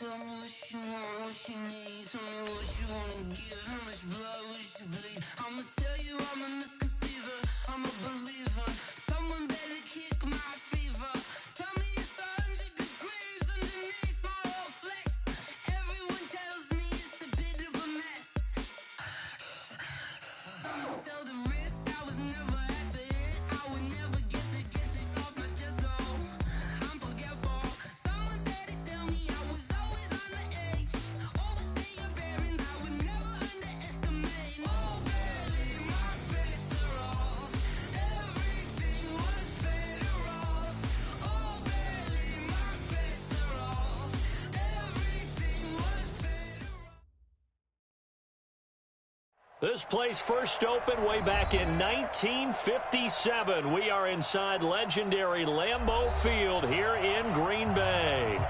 Tell me what you want, what you need. Tell me what you wanna give. How much blood would you bleed? I'ma tell you I'm a misconceiver. I'm a believer. Someone better kick my fever. Tell me it's 100 degrees underneath my whole flesh. Everyone tells me it's a bit of a mess. I'ma tell the risk I was never at the end. I would never get it off my chest. Oh, I'm forgetful. Someone better tell me I was always on the edge. Overstay your bearings, I would never underestimate. Oh, barely, my bets are off. Everything was better off. Oh, barely, my bets are off. Everything was better off. This place first opened way back in 1957. We are inside legendary Lambeau Field here in Green Bay.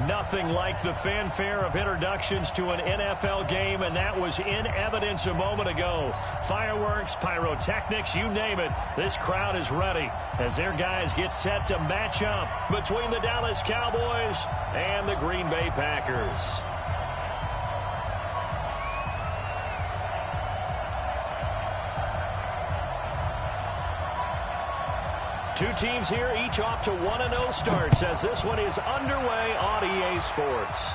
Nothing like the fanfare of introductions to an NFL game, and that was in evidence a moment ago. Fireworks, pyrotechnics, you name it. This crowd is ready as their guys get set to match up between the Dallas Cowboys and the Green Bay Packers. Two teams here, each off to 1-0 starts as this one is underway on EA Sports.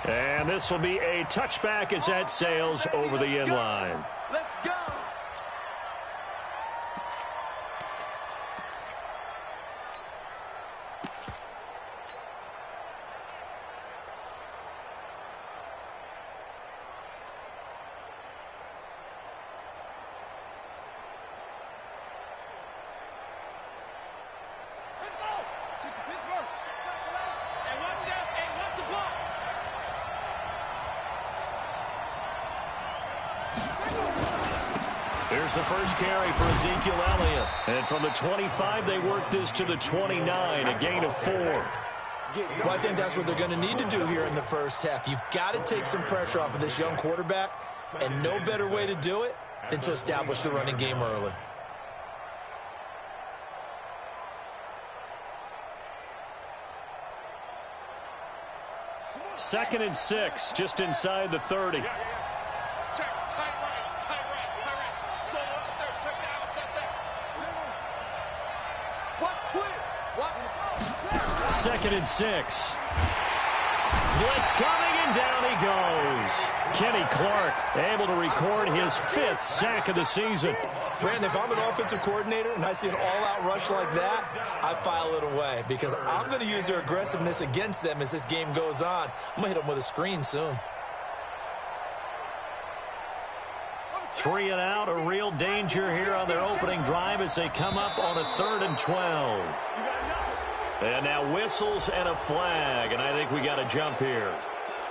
And this will be a touchback as that sails over the end line. Let's go. Here's the first carry for Ezekiel Elliott. And from the 25, they work this to the 29, a gain of 4. Well, I think that's what they're going to need to do here in the first half. You've got to take some pressure off of this young quarterback, and no better way to do it than to establish the running game early. Second and 6, just inside the 30. Check, tight right. Solo up there, check that out, What twist? What? Second and 6. Blitz coming, and down he goes. Kenny Clark able to record his 5th sack of the season. Brandon, if I'm an offensive coordinator and I see an all-out rush like that, I file it away because I'm going to use their aggressiveness against them as this game goes on. I'm going to hit them with a screen soon. 3 and out, a real danger here on their opening drive as they come up on a 3rd and 12. And now whistles and a flag, and I think we got a jump here.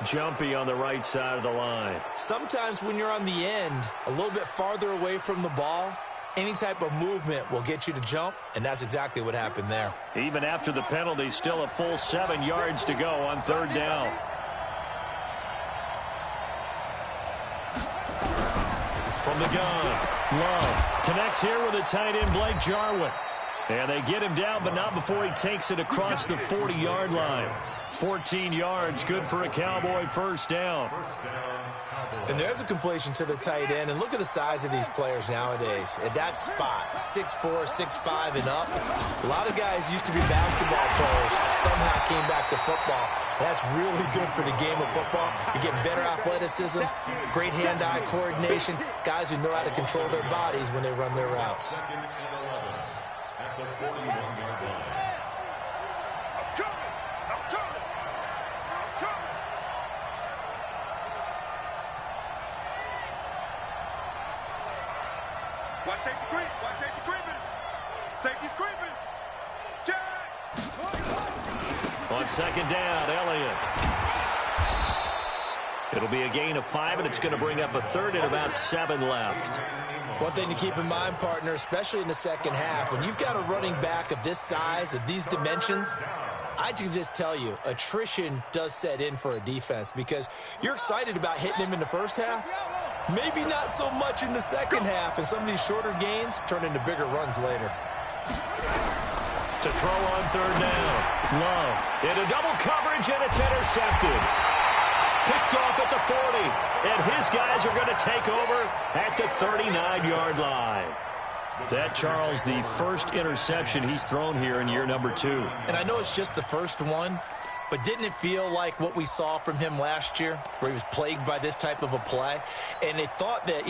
Jumpy on the right side of the line. Sometimes when you're on the end, a little bit farther away from the ball, any type of movement will get you to jump, and that's exactly what happened there. Even after the penalty, still a full 7 yards to go on 3rd down. From the gun, Love connects here with a tight end, Blake Jarwin. And they get him down, but not before he takes it across the 40-yard line. 14 yards, good for a Cowboy first down. And there's a completion to the tight end. And look at the size of these players nowadays. At that spot, 6'4", 6'5", and up. A lot of guys used to be basketball players, somehow came back to football. That's really good for the game of football. You're getting better athleticism, great hand-eye coordination, guys who know how to control their bodies when they run their routes. Watch safety creep. Watch safety creeping. Safety's creeping. Jack. On 2nd down, Elliott. It'll be a gain of 5, and it's going to bring up a 3rd and about 7 left. One thing to keep in mind, partner, especially in the second half, when you've got a running back of this size, of these dimensions, I can just tell you, attrition does set in for a defense because you're excited about hitting him in the first half. Maybe not so much in the second half, and some of these shorter gains turn into bigger runs later. To throw on third down. Love into double coverage, and it's intercepted. Picked off at the 40, and his guys are going to take over at the 39-yard line. That, Charles, the first interception he's thrown here in year number 2. And I know it's just the first one, but didn't it feel like what we saw from him last year, where he was plagued by this type of a play? And they thought that,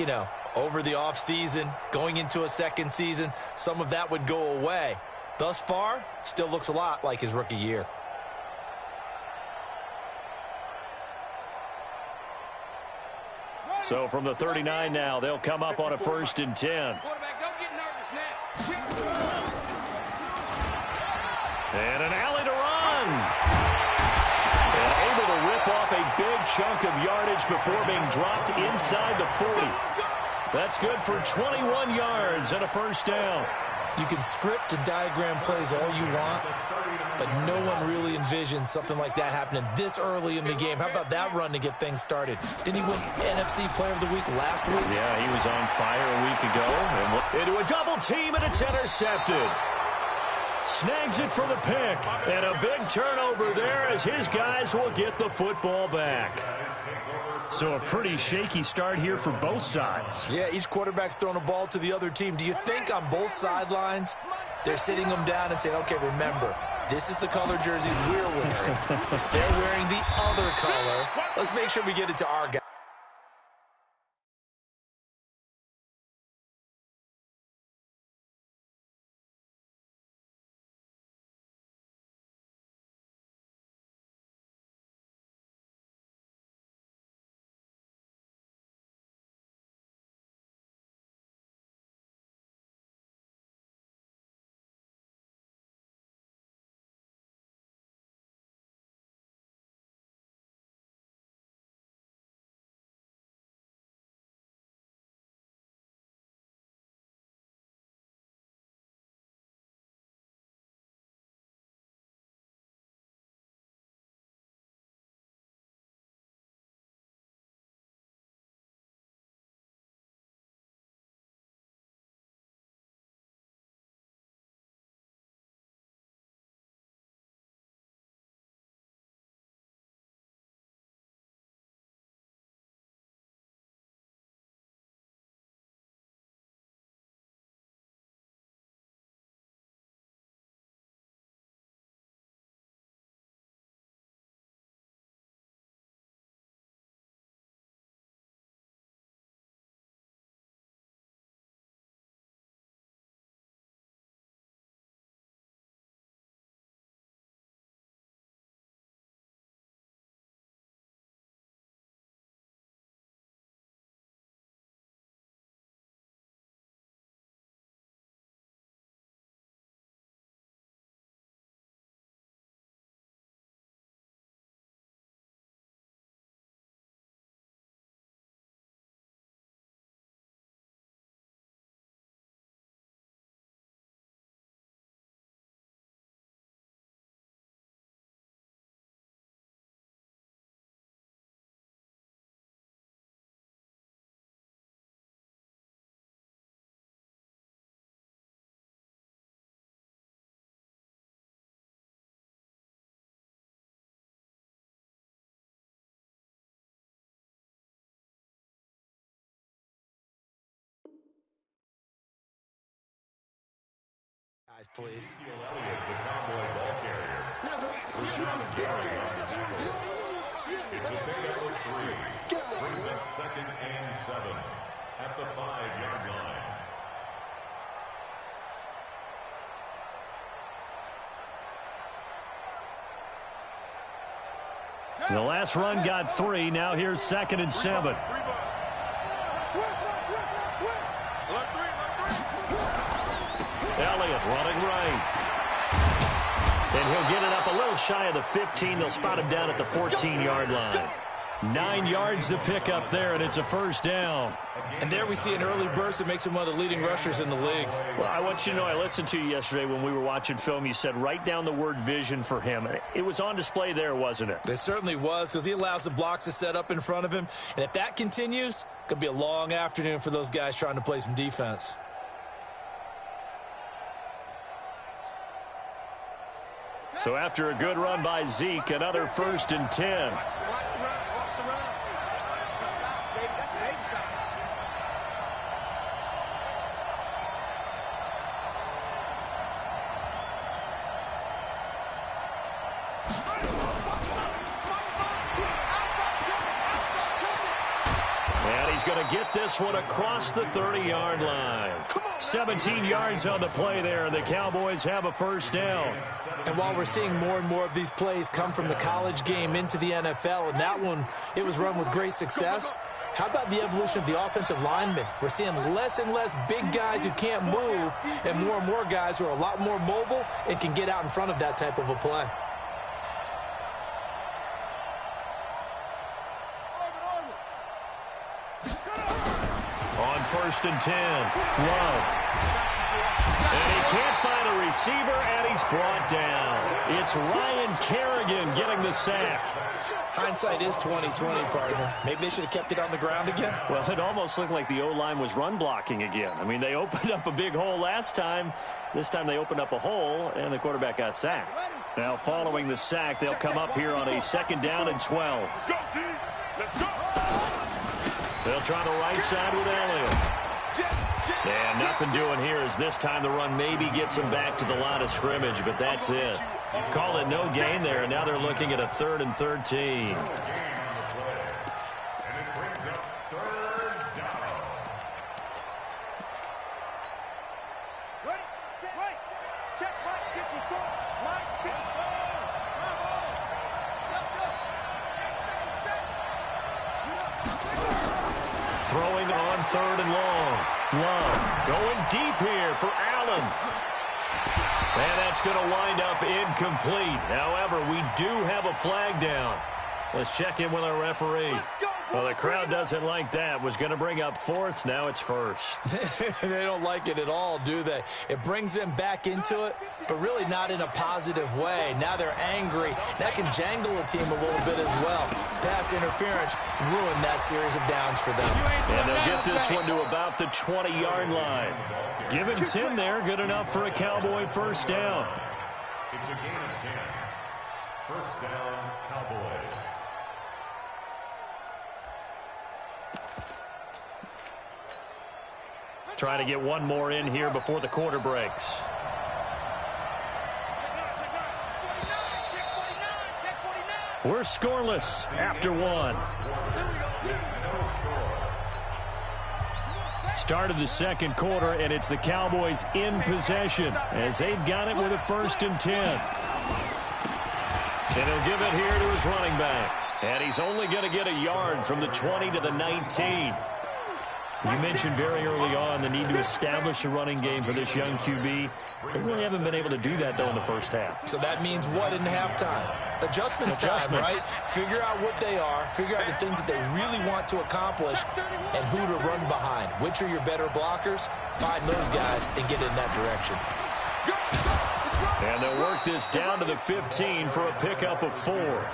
over the offseason, going into a second season, some of that would go away. Thus far, still looks a lot like his rookie year. So from the 39 now, they'll come up on a 1st and 10. Quarterback, don't get nervous now. And an alley to run. And able to rip off a big chunk of yardage before being dropped inside the 40. That's good for 21 yards and a 1st down. You can script and diagram plays all you want, but no one really envisioned something like that happening this early in the game. How about that run to get things started? Didn't he win NFC Player of the Week last week? Yeah, he was on fire a week ago. And into a double team, and it's intercepted. Snags it for the pick. And a big turnover there as his guys will get the football back. So a pretty shaky start here for both sides. Yeah, each quarterback's throwing a ball to the other team. Do you think on both sidelines they're sitting them down and saying, okay, remember, this is the color jersey we're wearing. They're wearing the other color. Let's make sure we get it to our guy. Guys, please. It's a pickup of 3. Brings up 2nd and 7 at the 5-yard line. The last run got 3. Now here's 2nd and 7. Elliott running right. And he'll get it up a little shy of the 15. They'll spot him down at the 14-yard line. 9 yards to pick up there, and it's a 1st down. And there we see an early burst that makes him one of the leading rushers in the league. Well, I want you to know, I listened to you yesterday when we were watching film. You said write down the word vision for him. It was on display there, wasn't it? It certainly was, because he allows the blocks to set up in front of him. And if that continues, it could be a long afternoon for those guys trying to play some defense. So after a good run by Zeke, another 1st and 10. And he's going to get this one across the 30-yard line. 17 yards on the play there, and the Cowboys have a 1st down. And while we're seeing more and more of these plays come from the college game into the NFL, and that one, it was run with great success, how about the evolution of the offensive linemen? We're seeing less and less big guys who can't move and more guys who are a lot more mobile and can get out in front of that type of a play. On 1st and 10, Love. And he can't find a receiver, and he's brought down. It's Ryan Kerrigan getting the sack. Hindsight is 20/20, partner. Maybe they should have kept it on the ground again. Well, it almost looked like the O-line was run blocking again. I mean, they opened up a big hole last time. This time they opened up a hole, and the quarterback got sacked. Now, following the sack, they'll come up here on a 2nd down and 12. Let's go. They'll try the right side with Elliott. And nothing doing here as this time the run maybe gets them back to the line of scrimmage, but that's it. Call it no gain there, and now they're looking at a 3rd and 13. Throwing on 3rd and long. Love going deep here for Allen. And that's going to wind up incomplete. However, we do have a flag down. Let's check in with our referee. Well, the crowd doesn't like that. Was going to bring up 4th. Now it's 1st. They don't like it at all, do they? It brings them back into it, but really not in a positive way. Now they're angry. That can jangle a team a little bit as well. Pass interference ruined that series of downs for them. And they'll get this one to about the 20-yard line. Give him 10 there. Good enough for a Cowboy 1st down. It's a gain of 10. 1st down, Cowboys. Trying to get one more in here before the quarter breaks. We're scoreless after 1. Start of the 2nd quarter, and it's the Cowboys in possession as they've got it with a 1st and 10. And he'll give it here to his running back. And he's only going to get a yard from the 20 to the 19. You mentioned very early on the need to establish a running game for this young QB. They really haven't been able to do that, though, in the 1st half. So that means what in halftime? Adjustments time, right? Figure out what they are, figure out the things that they really want to accomplish, and who to run behind. Which are your better blockers? Find those guys and get in that direction. And they'll work this down to the 15 for a pickup of 4.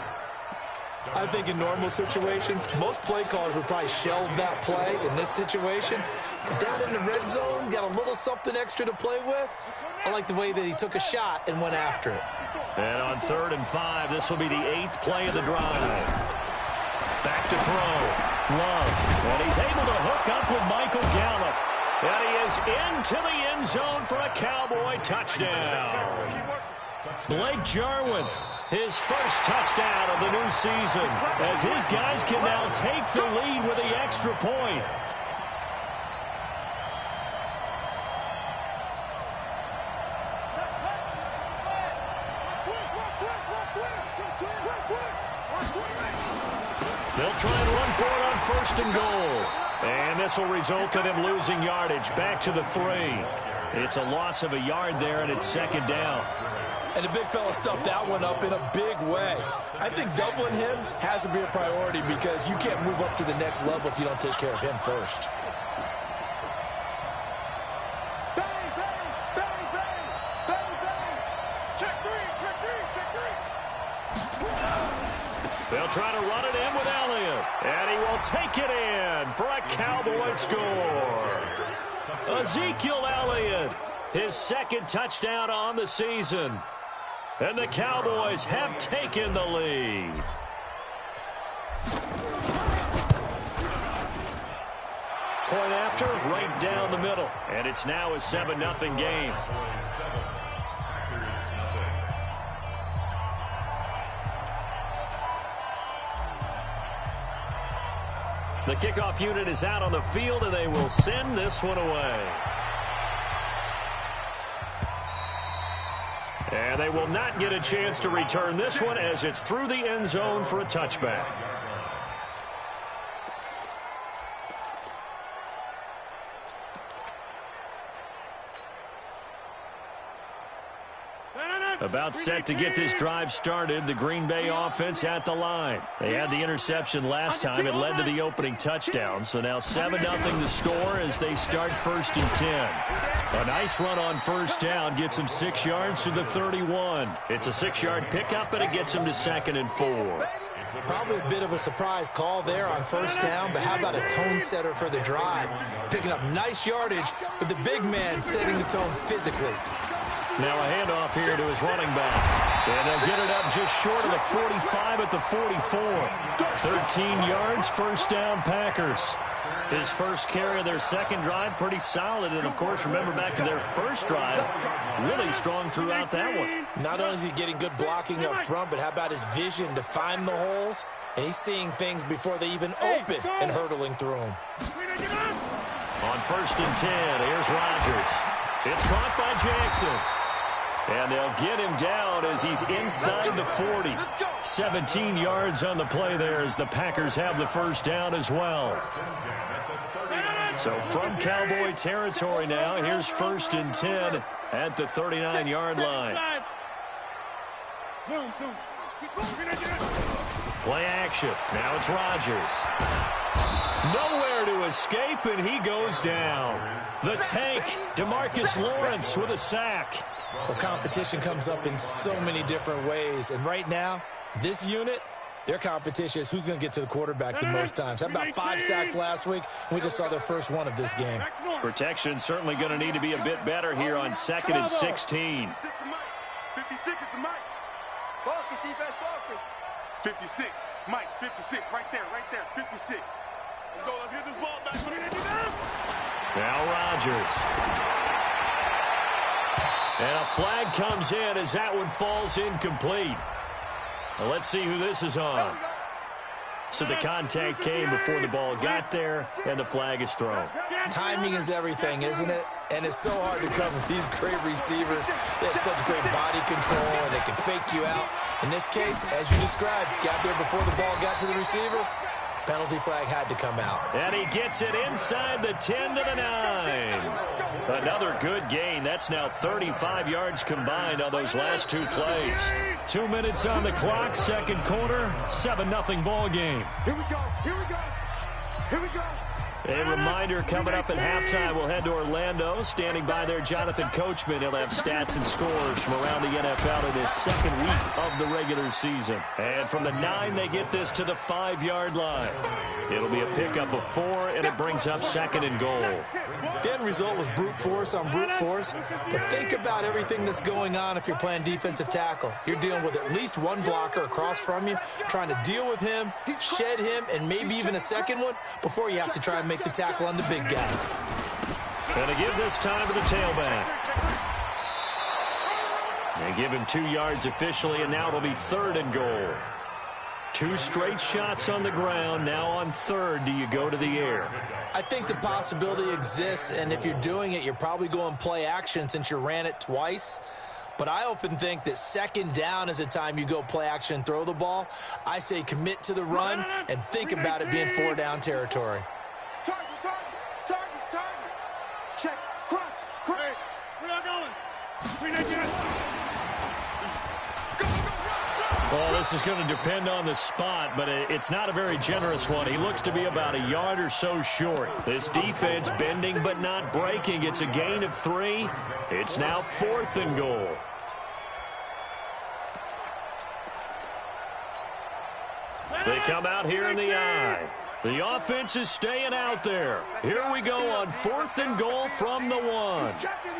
I think in normal situations, most play callers would probably shelve that play in this situation. But down in the red zone, got a little something extra to play with. I like the way that he took a shot and went after it. And on 3rd and 5, this will be the 8th play of the drive. Back to throw. Love. And he's able to hook up with Michael Gallup. And he is into the end zone for a Cowboy touchdown. Blake Jarwin, his 1st touchdown of the new season, as his guys can now take the lead with the extra point. They'll try and run for it on 1st and goal. And this will result in him losing yardage back to the 3. It's a loss of a yard there, and it's 2nd down. And the big fella stuffed that one up in a big way. I think doubling him has to be a priority because you can't move up to the next level if you don't take care of him first. Bang, bang, bang, bang, bang, bang. Check 3, check 3, check 3. They'll try to run it in with Elliott. And he will take it in for a Cowboy score. Ezekiel Elliott, his 2nd touchdown on the season. And the Cowboys have taken the lead. Point after, right down the middle. And it's now a 7-0 game. The kickoff unit is out on the field, and they will send this one away. And they will not get a chance to return this one as it's through the end zone for a touchback. About set to get this drive started, the Green Bay offense at the line. They had the interception last time. It led to the opening touchdown. So now 7-0 the score as they start 1st and 10. A nice run on first down gets them 6 yards to the 31. It's a 6-yard pickup, and it gets them to 2nd and 4. Probably a bit of a surprise call there on first down, but how about a tone setter for the drive? Picking up nice yardage with the big man setting the tone physically. Now a handoff here to his running back. And they'll get it up just short of the 45 at the 44. 13 yards, first down Packers. His first carry of their second drive, pretty solid. And, of course, remember back to their first drive, really strong throughout that one. Not only is he getting good blocking up front, but how about his vision to find the holes? And he's seeing things before they even open and hurtling through them. On 1st and 10, here's Rodgers. It's caught by Jackson. And they'll get him down as he's inside the 40. 17 yards on the play there as the Packers have the first down as well. So from Cowboy territory now, here's 1st and 10 at the 39-yard line. Play action. Now it's Rodgers. Nowhere to escape, and he goes down. The tank, DeMarcus Lawrence with a sack. Well, competition comes up in so many different ways. And right now, this unit, their competition is who's going to get to the quarterback the most times. How about 5 sacks last week? We just saw their first one of this game. Protection certainly going to need to be a bit better here on 2nd and 16. 56 is the mic. Focus, defense, focus. 56. Mike, 56. Right there, 56. Let's go. Let's get this ball back. Now Rodgers. And a flag comes in as that one falls incomplete. Well, let's see who this is on. So the contact came before the ball got there, and the flag is thrown. Timing is everything, isn't it? And it's so hard to cover these great receivers. They have such great body control, and they can fake you out. In this case, as you described, got there before the ball got to the receiver. Penalty flag had to come out. And he gets it inside the 10 to the 9. Another good gain. That's now 35 yards combined on those last 2 plays. 2 minutes on the clock, second quarter, 7-0 ball game. Here we go. Here we go. Here we go. A reminder coming up at halftime, we'll head to Orlando. Standing by there, Jonathan Coachman. He'll have stats and scores from around the NFL in his second week of the regular season. And from the 9, they get this to the 5-yard line. It'll be a pickup of 4, and it brings up 2nd and goal. The end result was brute force on brute force. But think about everything that's going on if you're playing defensive tackle. You're dealing with at least one blocker across from you, trying to deal with him, shed him, and maybe even a second one before you have to try and make the tackle on the big guy. Going to give this time to the tailback. They give him 2 yards officially, and now it'll be 3rd and goal. 2 straight shots on the ground. Now on 3rd, do you go to the air? I think the possibility exists, and if you're doing it, you're probably going play action since you ran it twice. But I often think that 2nd down is a time you go play action and throw the ball. I say commit to the run and think about it being 4-down territory. Target. Check. Crunch. Hey, we're not going. Well, this is going to depend on the spot, but it's not a very generous one. He looks to be about a yard or so short. This defense bending but not breaking. It's a gain of 3. It's now 4th and goal. They come out here in the eye. The offense is staying out there. Here we go on 4th and goal from the 1. He's checking.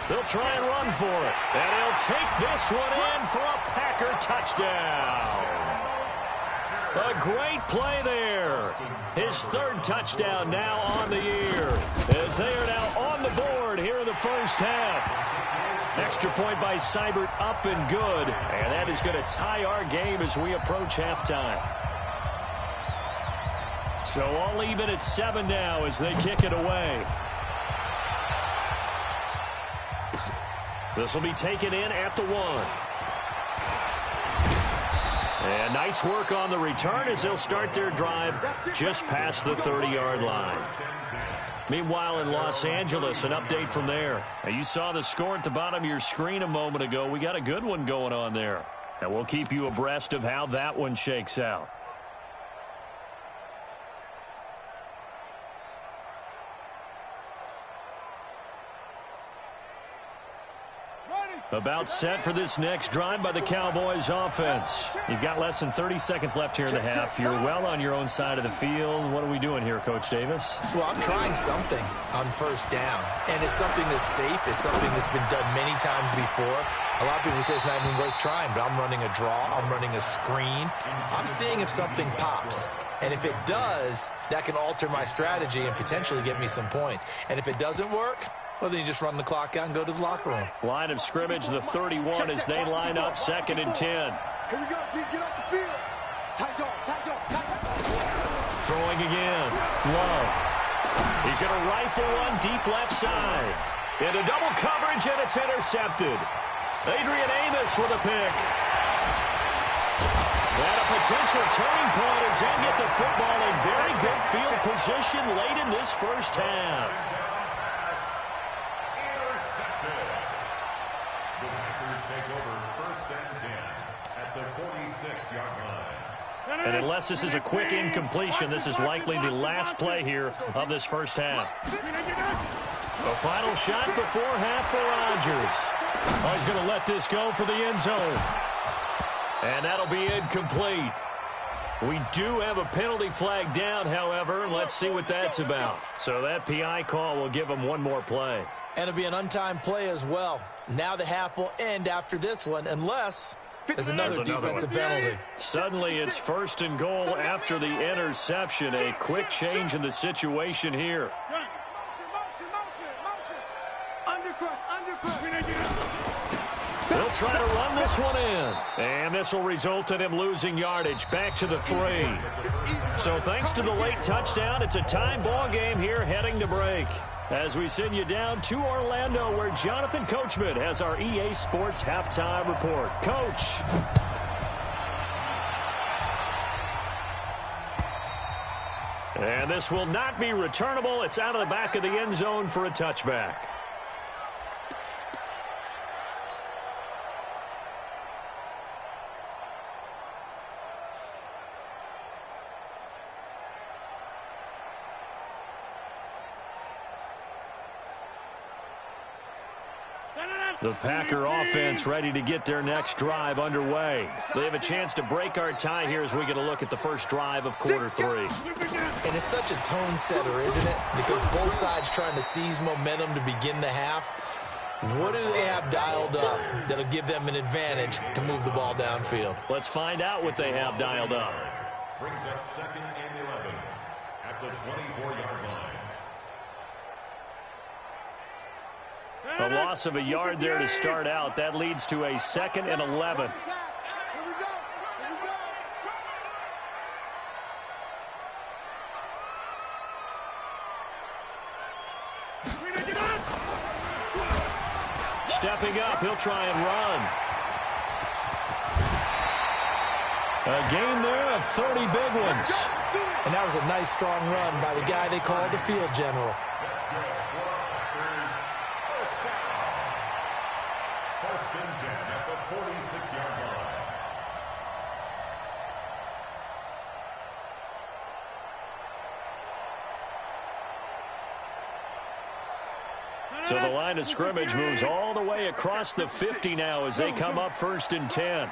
They'll try and run for it. And he'll take this one in for a Packer touchdown. A great play there. His third touchdown now on the year, as they are now on the board here in the first half. Extra point by Seibert, up and good. And that is going to tie our game as we approach halftime. So all even at 7 now as they kick it away. This will be taken in at the 1. And nice work on the return as they'll start their drive just past the 30-yard line. Meanwhile, in Los Angeles, an update from there. Now, you saw the score at the bottom of your screen a moment ago. We got a good one going on there. And we'll keep you abreast of how that one shakes out. About set for this next drive by the Cowboys offense. You've got less than 30 seconds left here in the half. You're well on your own side of the field. What are we doing here, Coach Davis? Well, I'm trying something on first down. And it's something that's safe. It's something that's been done many times before. A lot of people say it's not even worth trying, but I'm running a draw. I'm running a screen. I'm seeing if something pops. And if it does, that can alter my strategy and potentially get me some points. And if it doesn't work, well, then you just run the clock out and go to the locker room. Line of scrimmage, the 31 as they line up 2nd and 10. Here we go, G. Get off the field. Tight dog, tight dog, tight dog. Throwing again. Love. He's going to rifle one deep left side. Into double coverage, and it's intercepted. Adrian Amos with a pick. And a potential turning point as they get the football in very good field position late in this first half. And unless this is a quick incompletion, this is likely the last play here of this first half. The final shot before half for Rodgers. Oh, he's going to let this go for the end zone. And that'll be incomplete. We do have a penalty flag down, however. Let's see what that's about. So that PI call will give him one more play. And it'll be an untimed play as well. Now the half will end after this one, unless there's another defensive penalty. Suddenly it's 1st and goal after the interception. A quick change in the situation here. They'll try to run this one in. And this will result in him losing yardage back to the 3. So thanks to the late touchdown, it's a tie ball game here heading to break. As we send you down to Orlando, where Jonathan Coachman has our EA Sports Halftime Report. Coach. And this will not be returnable. It's out of the back of the end zone for a touchback. The Packer offense ready to get their next drive underway. They have a chance to break our tie here as we get a look at the first drive of quarter 3. And it's such a tone setter, isn't it? Because both sides trying to seize momentum to begin the half. What do they have dialed up that'll give them an advantage to move the ball downfield? Let's find out what they have dialed up. Brings up 2nd and 11 at the 24-yard line. A loss of a yard there to start out. That leads to a 2nd and 11. Stepping up, he'll try and run. A gain there of 30 big ones. And that was a nice, strong run by the guy they call the field general. So the line of scrimmage moves all the way across the 50 now as they come up 1st and 10.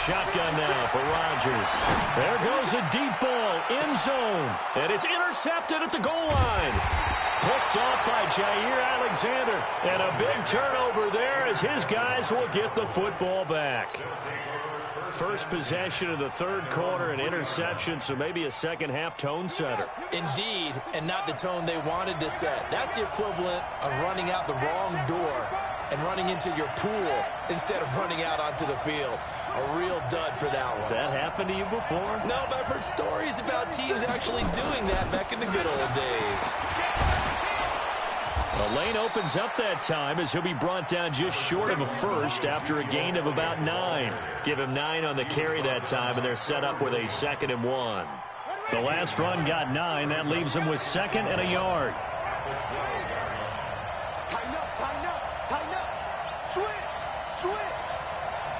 Shotgun now for Rodgers. There goes a deep ball, end zone. And it's intercepted at the goal line. Picked off by Jair Alexander. And a big turnover there as his guys will get the football back. First possession of the third quarter, an interception, so maybe a second-half tone setter. Indeed, and not the tone they wanted to set. That's the equivalent of running out the wrong door and running into your pool instead of running out onto the field. A real dud for that one. Has that happened to you before? No, but I've heard stories about teams actually doing that back in the good old days. The lane opens up that time as he'll be brought down just short of a first after a gain of about 9. Give him 9 on the carry that time, and they're set up with a 2nd and 1. The last run got 9. That leaves him with 2nd and a yard. Tighten up, tighten up, tighten up. Switch, switch.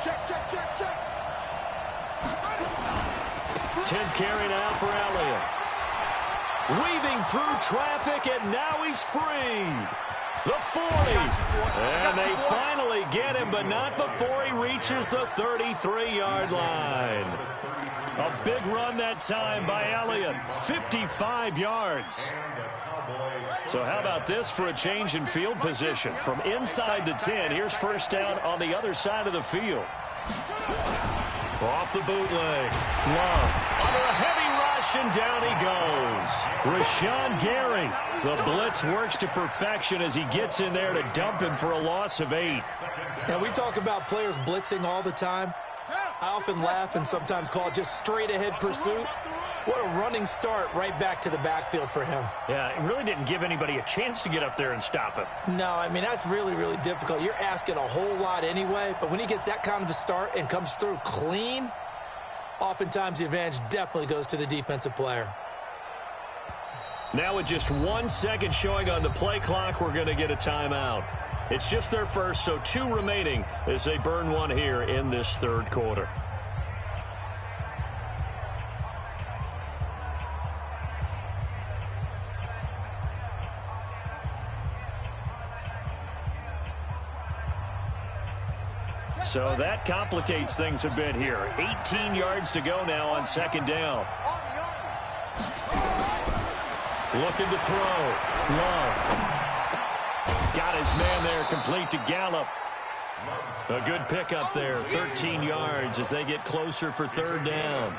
Check, check, check, check. 10th carry now for Elliott. Weaving through traffic, and now he's freed. The 40. And they finally get him, but not before he reaches the 33-yard line. A big run that time by Elliott. 55 yards. So how about this for a change in field position? From inside the 10, here's first down on the other side of the field. Off the bootleg. Love under a heavy rush, and down he goes. Rashawn Gary. The blitz works to perfection as he gets in there to dump him for a loss of 8. Now, we talk about players blitzing all the time. I often laugh and sometimes call it just straight-ahead pursuit. What a running start right back to the backfield for him. Yeah, it really didn't give anybody a chance to get up there and stop him. No, I mean, that's really, really difficult. You're asking a whole lot anyway, but when he gets that kind of a start and comes through clean, oftentimes the advantage definitely goes to the defensive player. Now with just 1 second showing on the play clock, we're going to get a timeout. It's just their first, so 2 remaining as they burn one here in this third quarter. So that complicates things a bit here. 18 yards to go now on second down. Looking to throw. Love. Got his man there, complete to Gallup. A good pickup there, 13 yards as they get closer for third down.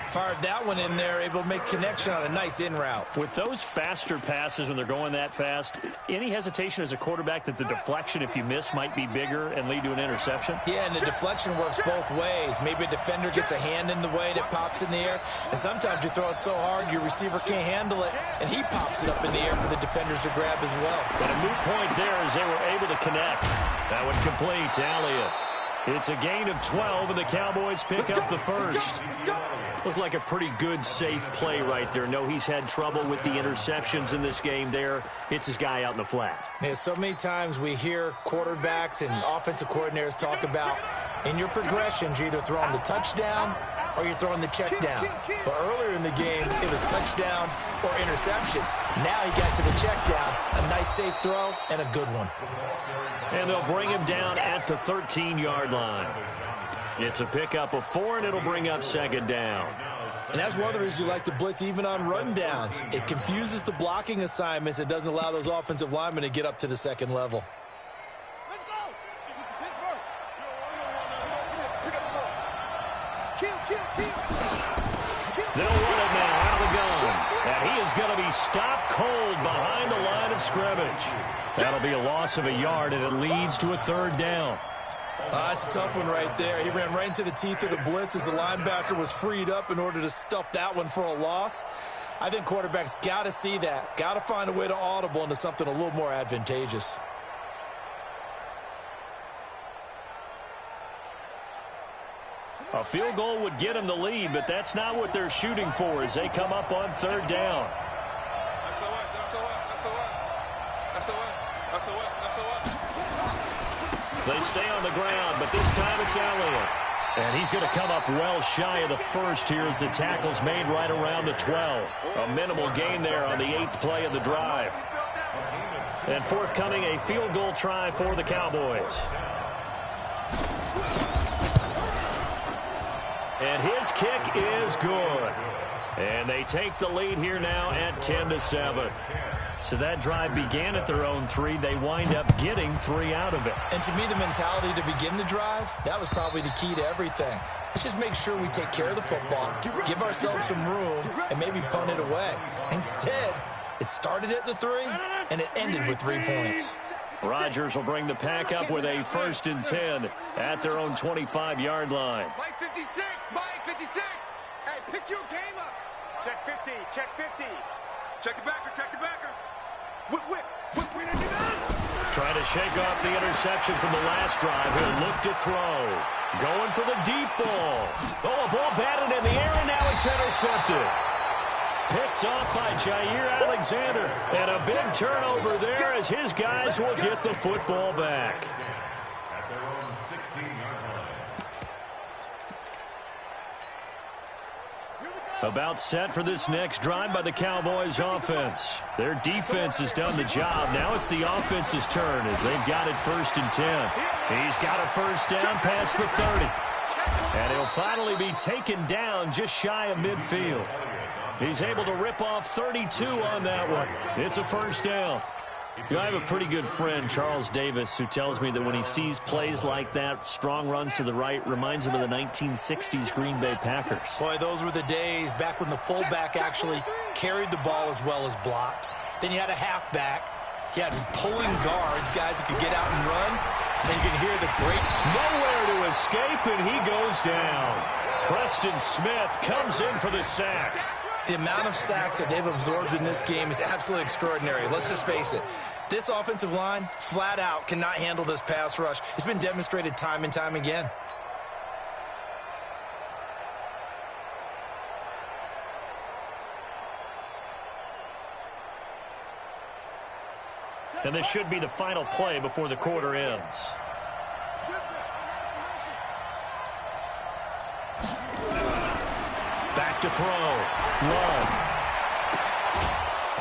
Fired that one in there, able to make connection on a nice in route. With those faster passes when they're going that fast, any hesitation as a quarterback that the deflection, if you miss, might be bigger and lead to an interception? Yeah, and the deflection works both ways. Maybe a defender gets a hand in the way that pops in the air, and sometimes you throw it so hard your receiver can't handle it, and he pops it up in the air for the defenders to grab as well. But a moot point there as they were able to connect. That would complete to Elliott. It's a gain of 12, and the Cowboys pick up the first. Looked like a pretty good, safe play right there. No, he's had trouble with the interceptions in this game there. Hits his guy out in the flat. Yeah, so many times we hear quarterbacks and offensive coordinators talk about in your progressions, you're either throwing the touchdown or you're throwing the check down. But earlier in the game, it was touchdown or interception. Now he got to the check down. A nice, safe throw and a good one. And they'll bring him down at the 13-yard line. It's a pickup of 4, and it'll bring up second down. And that's one of the reasons you like to blitz even on rundowns. It confuses the blocking assignments. It doesn't allow those offensive linemen to get up to the second level. Let's go. Pittsburgh. Pick up the ball. Kill. They'll run it now out of the gun. And he is going to be stopped cold behind the line of scrimmage. That'll be a loss of a yard, and it leads to a third down. That's a tough one right there. He ran right into the teeth of the blitz as the linebacker was freed up in order to stuff that one for a loss. I think quarterbacks got to see that. Got to find a way to audible into something a little more advantageous. A field goal would get them the lead, but that's not what they're shooting for as they come up on third down. They stay on the ground, but this time it's Elliott. And he's going to come up well shy of the first here as the tackle's made right around the 12. A minimal gain there on the 8th play of the drive. And forthcoming, a field goal try for the Cowboys. And his kick is good. And they take the lead here now at 10-7. So that drive began at their own 3. They wind up getting 3 out of it. And to me, the mentality to begin the drive, that was probably the key to everything. Let's just make sure we take care of the football, give ourselves some room, and maybe punt it away. Instead, it started at the 3, and it ended with 3 points. Rodgers will bring the pack up with a 1st and 10 at their own 25-yard line. Mike 56, Mike 56. Hey, pick your game up. Check 50, check 50. Check the backer, check the backer. Whip, whip, whip, whip. Trying to shake off the interception from the last drive. He'll look to throw. Going for the deep ball. Oh, a ball batted in the air, and now it's intercepted. Picked off by Jair Alexander. And a big turnover there as his guys will get the football back. At their own 16-yard line. About set for this next drive by the Cowboys offense. Their defense has done the job. Now it's the offense's turn as they've got it 1st and 10. He's got a 1st down past the 30. And he'll finally be taken down just shy of midfield. He's able to rip off 32 on that one. It's a 1st down. I have a pretty good friend, Charles Davis, who tells me that when he sees plays like that, strong runs to the right, reminds him of the 1960s Green Bay Packers. Boy, those were the days back when the fullback actually carried the ball as well as blocked. Then you had a halfback. You had pulling guards, guys who could get out and run. And you can hear the great... Nowhere to escape, and he goes down. Preston Smith comes in for the sack. The amount of sacks that they've absorbed in this game is absolutely extraordinary. Let's just face it. This offensive line, flat out, cannot handle this pass rush. It's been demonstrated time and time again. And this should be the final play before the quarter ends. Back to throw. Love.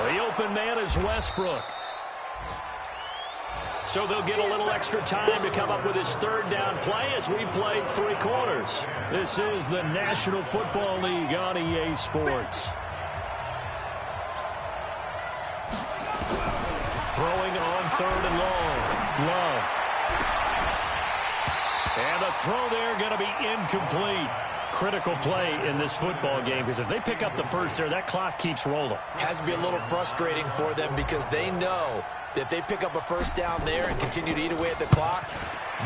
The open man is Westbrook. So they'll get a little extra time to come up with his 3rd down play as we've played 3 quarters. This is the National Football League on EA Sports. Throwing on 3rd and long. Love. And the throw there going to be incomplete. Critical play in this football game because if they pick up the 1st there, that clock keeps rolling. Has to be a little frustrating for them because they know that if they pick up a 1st down there and continue to eat away at the clock,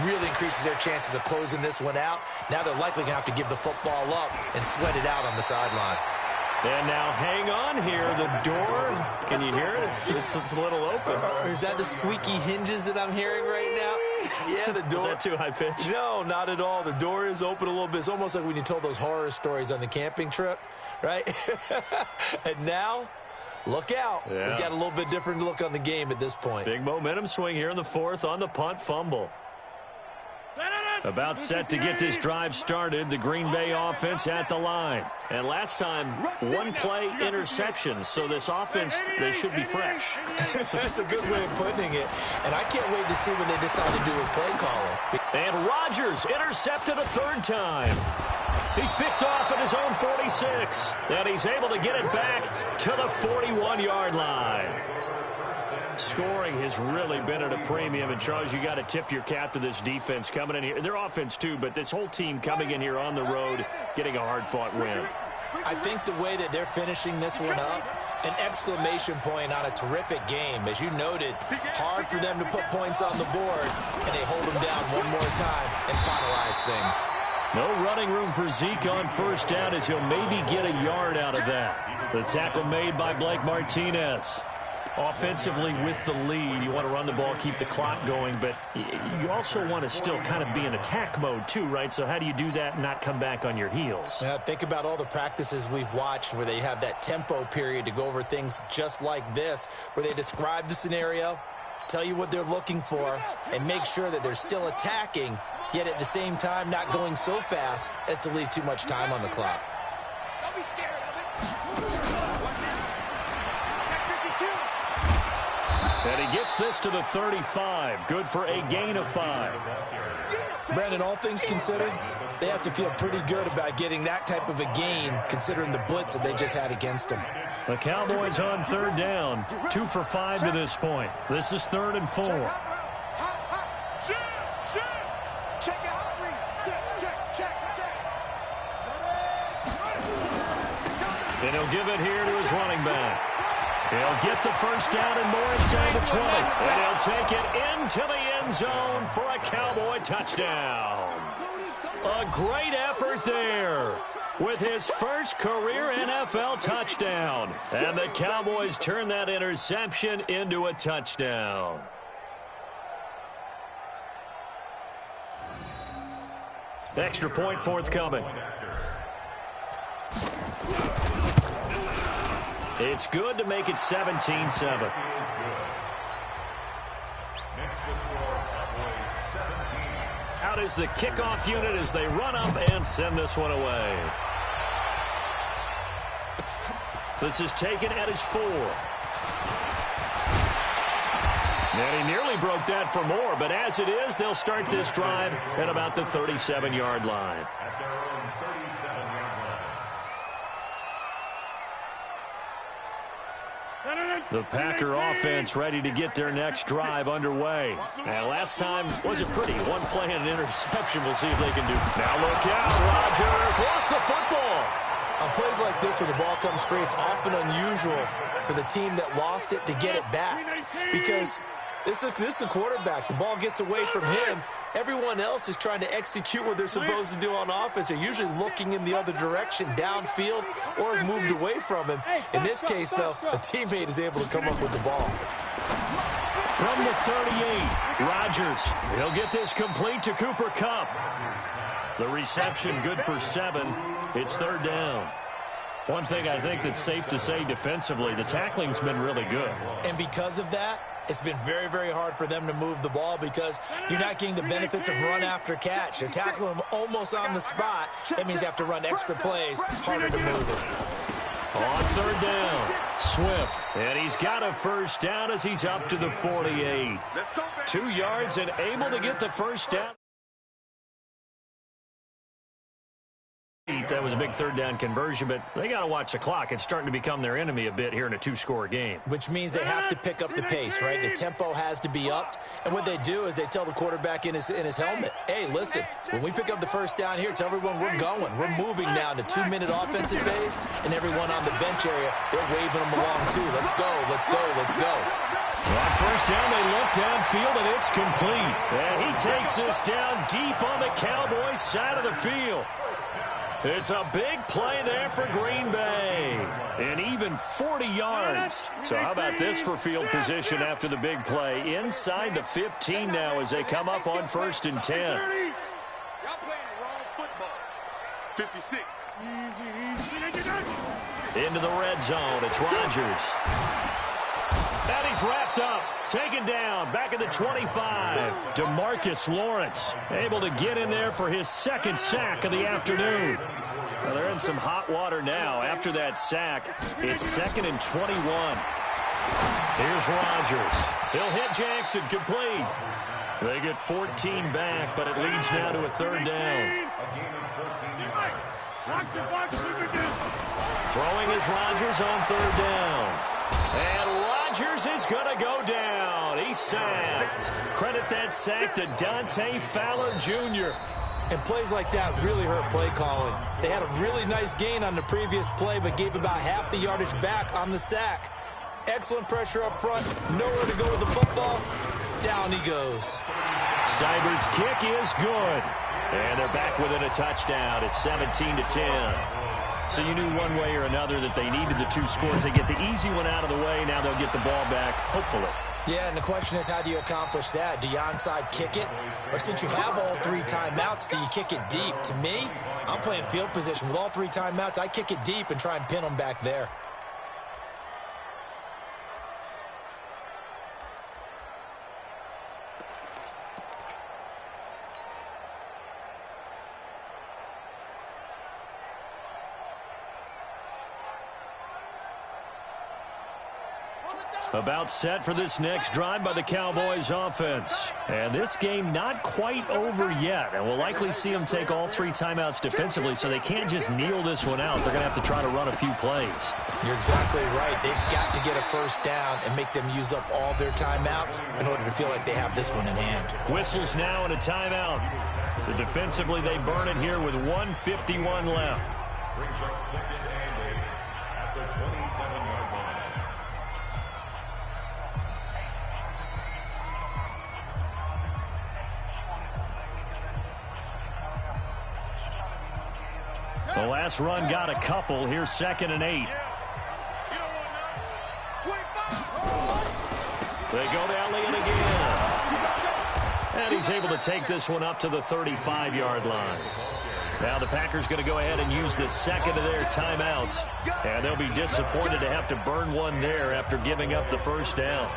really increases their chances of closing this one out. Now they're likely going to have to give the football up and sweat it out on the sideline. And now hang on here. The door, can you hear it? It's a little open. Is that the squeaky hinges that I'm hearing right now? Yeah, the door. Is that too high pitch? No, not at all. The door is open a little bit. It's almost like when you told those horror stories on the camping trip, right? And now, look out. Yeah. We've got a little bit different look on the game at this point. Big momentum swing here in the 4th on the punt fumble. About set to get this drive started, the Green Bay offense at the line. And last time, 1 play interception, so this offense, they should be fresh. That's a good way of putting it. And I can't wait to see what they decide to do with play calling. And Rodgers intercepted a 3rd time. He's picked off at his own 46. And he's able to get it back to the 41-yard line. Scoring has really been at a premium. And, Charles, you got to tip your cap to this defense coming in here. Their offense, too, but this whole team coming in here on the road, getting a hard-fought win. I think the way that they're finishing this one up, an exclamation point on a terrific game. As you noted, hard for them to put points on the board, and they hold them down one more time and finalize things. No running room for Zeke on 1st down as he'll maybe get a yard out of that. The tackle made by Blake Martinez. Offensively with the lead, you want to run the ball, keep the clock going, but you also want to still kind of be in attack mode too, right? So how do you do that and not come back on your heels? Yeah, think about all the practices we've watched where they have that tempo period to go over things just like this, where they describe the scenario, tell you what they're looking for, and make sure that they're still attacking, yet at the same time not going so fast as to leave too much time on the clock. Don't be scared of it. And he gets this to the 35. Good for a gain of 5. Brandon, all things considered, they have to feel pretty good about getting that type of a gain considering the blitz that they just had against them. The Cowboys on 3rd down. 2 for 5 to this point. This is 3rd and 4. And he'll give it here to his running back. He'll get the first down and more inside the 20. And he'll take it into the end zone for a Cowboy touchdown. A great effort there with his first career NFL touchdown. And the Cowboys turn that interception into a touchdown. Extra point forthcoming. It's good to make it 17-7. Out is the kickoff unit as they run up and send this one away. This is taken at his 4. And he nearly broke that for more, but as it is, they'll start this drive at about the 37-yard line. The Packer offense ready to get their next drive underway. Now, last time wasn't pretty. One play and an interception. We'll see if they can do. Now look out. Rodgers lost the football. On plays like this where the ball comes free, it's often unusual for the team that lost it to get it back. Because this is the quarterback. The ball gets away from him. Everyone else is trying to execute what they're supposed to do on offense. They're usually looking in the other direction, downfield, or have moved away from him. In this case, though, a teammate is able to come up with the ball. From the 38, Rodgers. He'll get this complete to Cooper Kupp. The reception good for 7. It's 3rd down. One thing I think that's safe to say defensively, the tackling's been really good. And because of that, it's been very, very hard for them to move the ball because you're not getting the benefits of run after catch. They're tackling them almost on the spot. That means you have to run extra plays, harder to move it. On 3rd down, Swift. And he's got a first down as he's up to the 48. 2 yards and able to get the first down. That was a big 3rd down conversion, but they got to watch the clock. It's starting to become their enemy a bit here in a 2-score game. Which means they have to pick up the pace, right? The tempo has to be upped. And what they do is they tell the quarterback in his helmet, hey, listen, when we pick up the first down here, tell everyone we're going. We're moving now to 2-minute offensive phase, and everyone on the bench area, they're waving them along too. Let's go, let's go, let's go. On first down, they look downfield, and it's complete. And he takes this down deep on the Cowboys side of the field. It's a big play there for Green Bay. And even 40 yards. So how about this for field position after the big play? Inside the 15 now as they come up on 1st and 10. Y'all playing the wrong football. 56. Into the red zone. It's Rodgers. And he's wrapped up. Taken down. Back at the 25. DeMarcus Lawrence able to get in there for his 2nd sack of the afternoon. Well, they're in some hot water now. After that sack, it's 2nd and 21. Here's Rodgers. He'll hit Jackson. Complete. They get 14 back, but it leads now to a 3rd down. Throwing is Rodgers on 3rd down. And Rodgers is going to go down. He's sacked. Credit that sack to Dante Fowler Jr. And plays like that really hurt play calling. They had a really nice gain on the previous play, but gave about half the yardage back on the sack. Excellent pressure up front. Nowhere to go with the football. Down he goes. Seibert's kick is good. And they're back within a touchdown. It's 17-10. So you knew one way or another that they needed the 2 scores. They get the easy one out of the way. Now they'll get the ball back, hopefully. Yeah, and the question is, how do you accomplish that? Do you onside kick it? Or since you have all 3 timeouts, do you kick it deep? To me, I'm playing field position. With all 3 timeouts, I kick it deep and try and pin them back there. About set for this next drive by the Cowboys offense. And this game not quite over yet. And we'll likely see them take all 3 timeouts defensively, so they can't just kneel this one out. They're going to have to try to run a few plays. You're exactly right. They've got to get a first down and make them use up all their timeouts in order to feel like they have this one in hand. Whistles now and a timeout. So defensively, they burn it here with 1:51 left. Brings up 2nd and 8 at the 27-yard line. The last run got a couple. Here's 2nd and 8. They go to Elliott again. And he's able to take this one up to the 35-yard line. Now the Packers going to go ahead and use the second of their timeouts. And they'll be disappointed to have to burn one there after giving up the first down.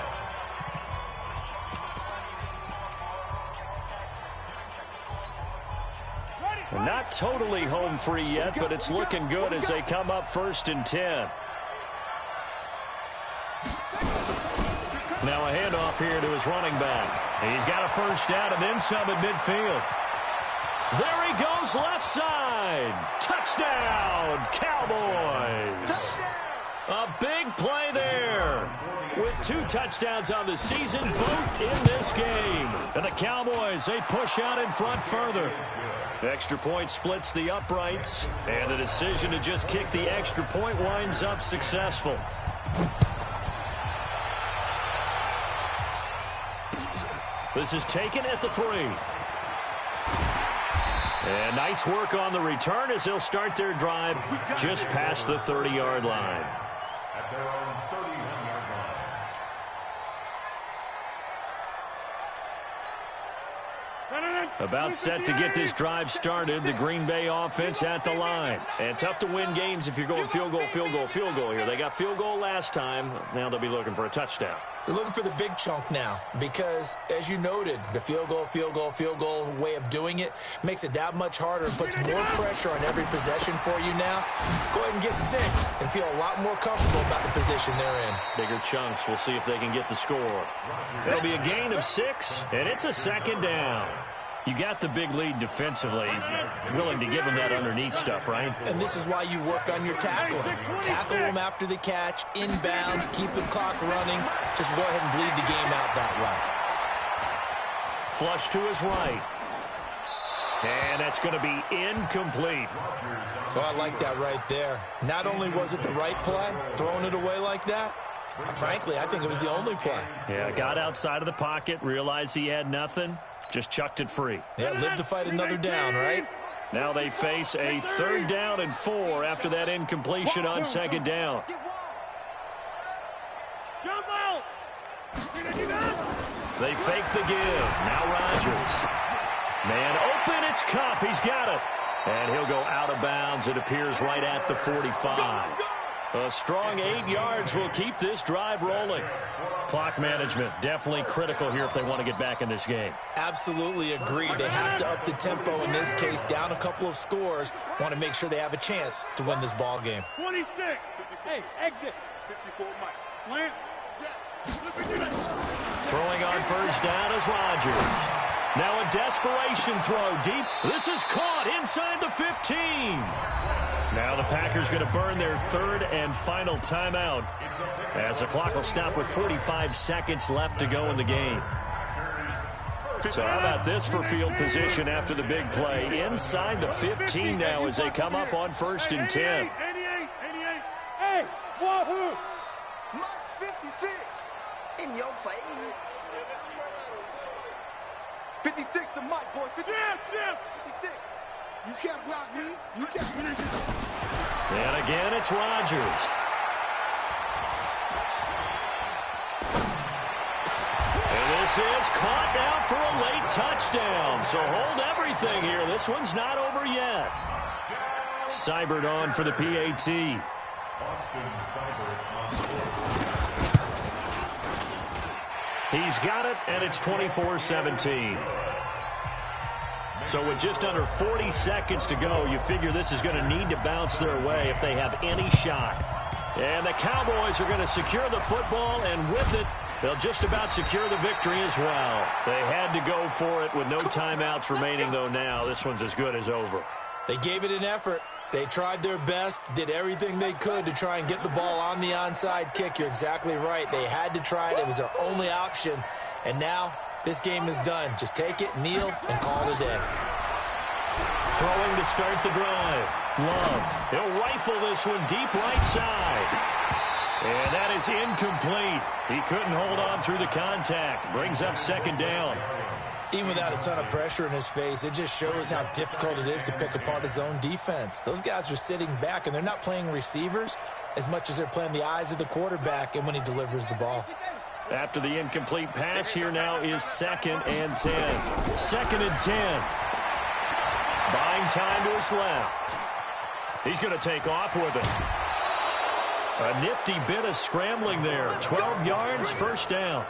Not totally home free yet, but it's looking good as they come up 1st and 10. Now a handoff here to his running back. He's got a first down and then some at midfield. There he goes left side. Touchdown, Cowboys. A big play there. With 2 touchdowns on the season, both in this game. And the Cowboys, they push out in front further. The extra point splits the uprights, and the decision to just kick the extra point winds up successful. This is taken at the 3. And nice work on the return as they'll start their drive just past the 30-yard line. At their own 31-yard line. About set to get this drive started. The Green Bay offense at the line. And tough to win games if you're going field goal, field goal, field goal here. They got field goal last time. Now they'll be looking for a touchdown. They're looking for the big chunk now because, as you noted, the field goal way of doing it makes it that much harder and puts more pressure on every possession for you now. Go ahead and get 6 and feel a lot more comfortable about the position they're in. Bigger chunks. We'll see if they can get the score. It'll be a gain of 6, and it's a 2nd down. You got the big lead defensively. Willing to give them that underneath stuff, right? And this is why you work on your tackling. Tackle them after the catch, inbounds, keep the clock running. Just go ahead and bleed the game out that way. Flush to his right. And that's going to be incomplete. Oh, I like that right there. Not only was it the right play, throwing it away like that, frankly, I think it was the only play. Yeah, got outside of the pocket, realized he had nothing. Just chucked it free. Yeah, live to fight another down, right? Now they face a 3rd down and 4 after that incompletion on 2nd down. They fake the give. Now Rodgers. Man open, it's Kupp. He's got it. And he'll go out of bounds. It appears right at the 45. A strong 8 yards will keep this drive rolling. Clock management definitely critical here if they want to get back in this game. Absolutely agreed. They have to up the tempo in this case, down a couple of scores. Want to make sure they have a chance to win this ball game. 26. Hey, exit. 54, Mike. Plant. Throwing on first down is Rodgers. Now a desperation throw deep. This is caught inside the 15. Now the Packers going to burn their 3rd and final timeout as the clock will stop with 45 seconds left to go in the game. So how about this for field position after the big play? Inside the 15 now as they come up on 1st and 10. 88. Hey, wahoo! March 56 in your face. 56 to Mike, boys. 56. 56. You can't block me. You can't. And again, it's Rodgers. And this is caught now for a late touchdown. So hold everything here. This one's not over yet. Seibert on for the PAT. He's got it, and it's 24-17. So with just under 40 seconds to go, you figure this is going to need to bounce their way if they have any shot. And the Cowboys are going to secure the football, and with it, they'll just about secure the victory as well. They had to go for it with no timeouts remaining, though now. This one's as good as over. They gave it an effort. They tried their best, did everything they could to try and get the ball on the onside kick. You're exactly right. They had to try it. It was their only option. And now this game is done. Just take it, kneel, and call it a day. Throwing to start the drive. Love. He'll rifle this one deep right side. And that is incomplete. He couldn't hold on through the contact. Brings up second down. Even without a ton of pressure in his face, it just shows how difficult it is to pick apart his own defense. Those guys are sitting back, and they're not playing receivers as much as they're playing the eyes of the quarterback and when he delivers the ball. After the incomplete pass, here now is 2nd and 10. 2nd and 10. Buying time to his left. He's going to take off with it. A nifty bit of scrambling there. 12 yards, first down.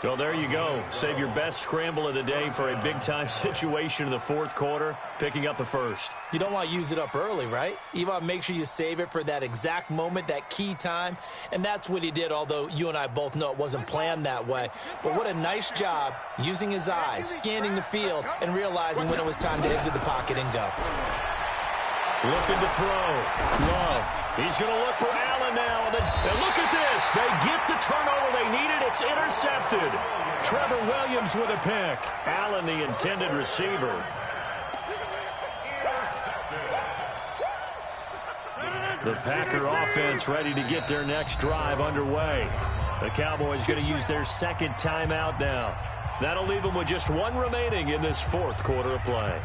So there you go. Save your best scramble of the day for a big-time situation in the fourth quarter, picking up the first. You don't want to use it up early, right? You want to make sure you save it for that exact moment, that key time, and that's what he did, although you and I both know it wasn't planned that way. But what a nice job using his eyes, scanning the field, and realizing when it was time to exit the pocket and go. Looking to throw. Love. He's going to look for Allen now. And look at this. They get the turnover they needed. It's intercepted. Trevor Williams with a pick. Allen, the intended receiver. The Packer offense ready to get their next drive underway. The Cowboys going to use their second timeout now. That'll leave them with just one remaining in this fourth quarter of play.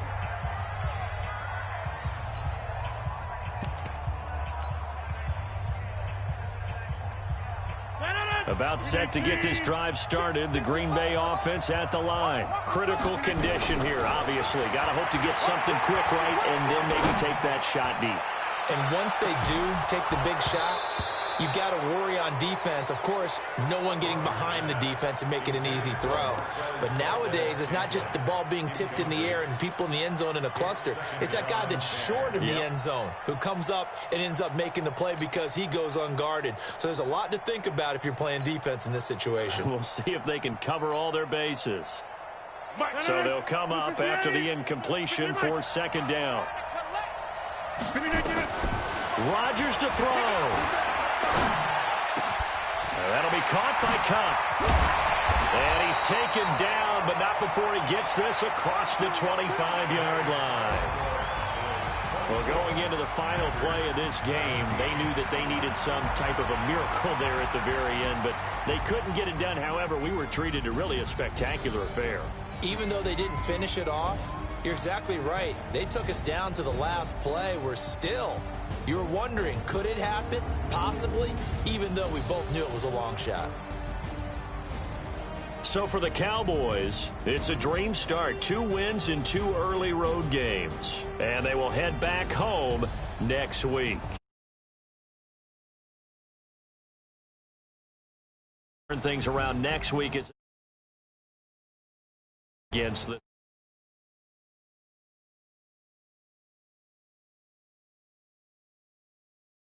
About set to get this drive started. The Green Bay offense at the line. Critical condition here, obviously. Got to hope to get something quick right and then maybe take that shot deep. And once they do take the big shot, you've got to worry on defense. Of course, no one getting behind the defense and making an easy throw. But nowadays, it's not just the ball being tipped in the air and people in the end zone in a cluster. It's that guy that's short of the end zone who comes up and ends up making the play because he goes unguarded. So there's a lot to think about if you're playing defense in this situation. We'll see if they can cover all their bases. So they'll come up after the incompletion for second down. Rodgers to throw. That'll be caught by Cup. And he's taken down, but not before he gets this across the 25-yard line. Well, going into the final play of this game, they knew that they needed some type of a miracle there at the very end, but they couldn't get it done. However, we were treated to really a spectacular affair. Even though they didn't finish it off, you're exactly right. They took us down to the last play. We're still... You were wondering, could it happen? Possibly, even though we both knew it was a long shot. So for the Cowboys, it's a dream start. 2 wins in 2 early road games. And they will head back home next week. Turn things around next week is against the